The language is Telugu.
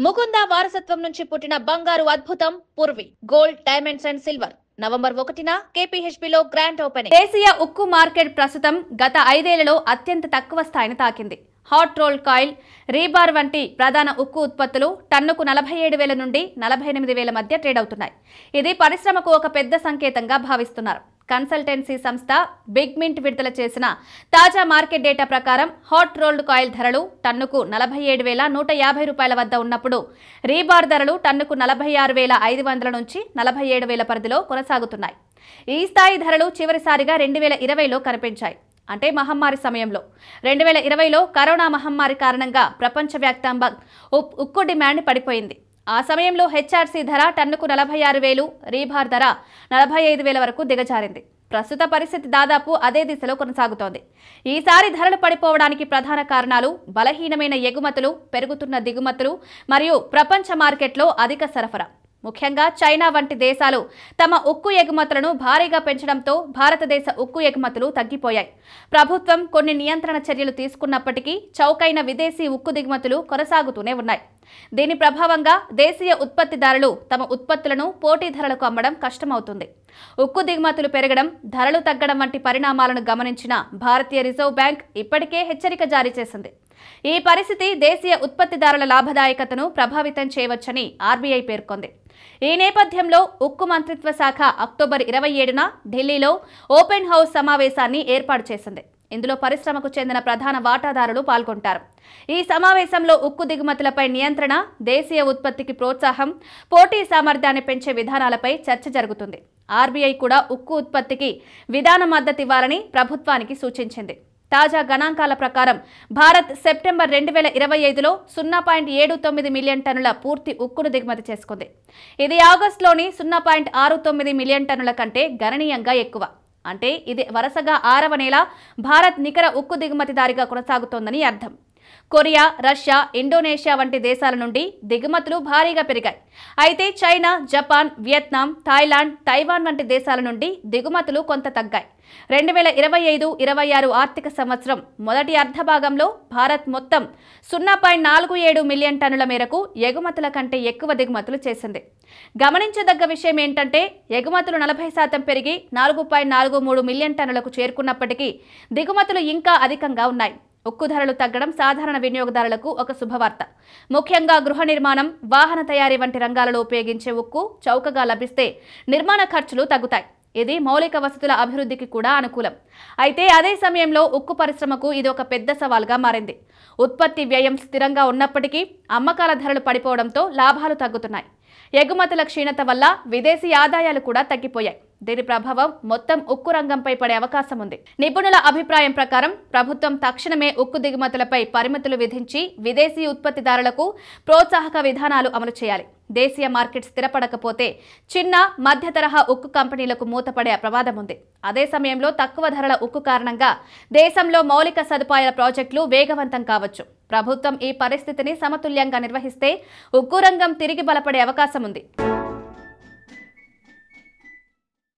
ముకుంద వారసత్వం నుంచి పుట్టిన బంగారు అద్భుతం Poorvi gold diamonds and silver November 1న కేపీహెచ్బీలో గ్రాండ్ ఓపెనింగ్. దేశీయ ఉక్కు మార్కెట్ ప్రస్తుతం గత 5 ఏళ్లలో అత్యంత తక్కువ స్థాయిని తాకింది. హాట్ రోల్ కాయిల్, రీబార్ వంటి ప్రధాన ఉక్కు ఉత్పత్తులు టన్నుకు 47,000 నుండి 48,000 మధ్య ట్రేడ్ అవుతున్నాయి. ఇది పరిశ్రమకు ఒక పెద్ద సంకేతంగా భావిస్తున్నారు. కన్సల్టెన్సీ సంస్థ బిగ్ మింట్ విడుదల చేసిన తాజా మార్కెట్ డేటా ప్రకారం హాట్ రోల్డ్ కాయిల్ ధరలు టన్నుకు 47,150 రూపాయల వద్ద ఉన్నప్పుడు రీబార్ ధరలు టన్నుకు 46,500 నుంచి 47,000 పరిధిలో కొనసాగుతున్నాయి. ఈ స్థాయి ధరలు చివరిసారిగా 2020లో కనిపించాయి. అంటే మహమ్మారి సమయంలో. 2020లో కరోనా మహమ్మారి కారణంగా ప్రపంచవ్యాప్తంగా ఉక్కు డిమాండ్ పడిపోయింది. ఆ సమయంలో హెచ్ఆర్సీ ధర టన్నుకు 46,000, రీబార్ ధర 45,000 వరకు దిగజారింది. ప్రస్తుత పరిస్థితి దాదాపు అదే దిశలో కొనసాగుతోంది. ఈసారి ధరలు పడిపోవడానికి ప్రధాన కారణాలు బలహీనమైన ఎగుమతులు, పెరుగుతున్న దిగుమతులు మరియు ప్రపంచ మార్కెట్లో అధిక సరఫరా. ముఖ్యంగా చైనా వంటి దేశాలు తమ ఉక్కు ఎగుమతులను భారీగా పెంచడంతో భారతదేశ ఉక్కు ఎగుమతులు తగ్గిపోయాయి. ప్రభుత్వం కొన్ని నియంత్రణ చర్యలు తీసుకున్నప్పటికీ చౌకైన విదేశీ ఉక్కు దిగుమతులు కొనసాగుతూనే ఉన్నాయి. దీని ప్రభావంగా దేశీయ ఉత్పత్తిదారులు తమ ఉత్పత్తులను పోటీ ధరలకు అమ్మడం కష్టమవుతుంది. ఉక్కు దిగుమతులు పెరగడం, ధరలు తగ్గడం వంటి పరిణామాలను గమనించిన భారతీయ రిజర్వ్ బ్యాంక్ ఇప్పటికే హెచ్చరిక జారీ చేసింది. ఈ పరిస్థితి దేశీయ ఉత్పత్తిదారుల లాభదాయకతను ప్రభావితం చేయవచ్చని ఆర్బీఐ పేర్కొంది. ఈ నేపథ్యంలో ఉక్కు మంత్రిత్వ శాఖ అక్టోబర్ 27న ఢిల్లీలో ఓపెన్ హౌస్ సమావేశాన్ని ఏర్పాటు చేసింది. ఇందులో పరిశ్రమకు చెందిన ప్రధాన వాటాదారులు పాల్గొంటారు. ఈ సమావేశంలో ఉక్కు దిగుమతులపై నియంత్రణ, దేశీయ ఉత్పత్తికి ప్రోత్సాహం, పోటీ సామర్థ్యాన్ని పెంచే విధానాలపై చర్చ జరుగుతుంది. ఆర్బీఐ కూడా ఉక్కు ఉత్పత్తికి విధాన మద్దతివ్వాలని ప్రభుత్వానికి సూచించింది. తాజా గణాంకాల ప్రకారం భారత్ సెప్టెంబర్ 2025లో 0.79 మిలియన్ టన్నుల పూర్తి ఉక్కును దిగుమతి చేసుకుంది. ఇది ఆగస్టులోని 0.69 మిలియన్ టన్నుల కంటే గణనీయంగా ఎక్కువ. అంటే ఇది వరుసగా 6వ నెల భారత్ నికర ఉక్కు దిగుమతిదారిగా కొనసాగుతోందని అర్థం. కొరియా, రష్యా, ఇండోనేషియా వంటి దేశాల నుండి దిగుమతులు భారీగా పెరిగాయి. అయితే China, Japan, Vietnam, Thailand, Taiwan వంటి దేశాల నుండి దిగుమతులు కొంత తగ్గాయి. 2025-26 ఆర్థిక సంవత్సరం మొదటి అర్ధభాగంలో భారత్ మొత్తం 0.47 మిలియన్ టన్నుల మేరకు ఎగుమతుల కంటే ఎక్కువ దిగుమతులు చేసింది. గమనించదగ్గ విషయం ఏంటంటే ఎగుమతులు 40% పెరిగి 4.43 మిలియన్ టన్నులకు చేరుకున్నప్పటికీ దిగుమతులు ఇంకా అధికంగా ఉన్నాయి. ఉక్కు ధరలు తగ్గడం సాధారణ వినియోగదారులకు ఒక శుభవార్త. ముఖ్యంగా గృహ నిర్మాణం, వాహన తయారీ వంటి రంగాలలో ఉపయోగించే ఉక్కు చౌకగా లభిస్తే నిర్మాణ ఖర్చులు తగ్గుతాయి. ఇది మౌలిక వసతుల అభివృద్ధికి కూడా అనుకూలం. అయితే అదే సమయంలో ఉక్కు పరిశ్రమకు ఇది ఒక పెద్ద సవాల్గా మారింది. ఉత్పత్తి వ్యయం స్థిరంగా ఉన్నప్పటికీ అమ్మకాల ధరలు పడిపోవడంతో లాభాలు తగ్గుతున్నాయి. ఎగుమతుల క్షీణత వల్ల విదేశీ ఆదాయాలు కూడా తగ్గిపోయాయి. దీని ప్రభావం మొత్తం ఉక్కు రంగంపై పడే అవకాశం ఉంది. నిపుణుల అభిప్రాయం ప్రకారం ప్రభుత్వం తక్షణమే ఉక్కు దిగుమతులపై పరిమితులు విధించి విదేశీ ఉత్పత్తిదారులకు ప్రోత్సాహక విధానాలు అమలు చేయాలి. దేశీయ మార్కెట్ స్థిరపడకపోతే చిన్న, మధ్య తరహా ఉక్కు కంపెనీలకు మూతపడే ప్రమాదం ఉంది. అదే సమయంలో తక్కువ ధరల ఉక్కు కారణంగా దేశంలో మౌలిక సదుపాయాల ప్రాజెక్టులు వేగవంతం కావచ్చు. ప్రభుత్వం ఈ పరిస్థితిని సమతుల్యంగా నిర్వహిస్తే ఉక్కు రంగం తిరిగి బలపడే అవకాశం ఉంది.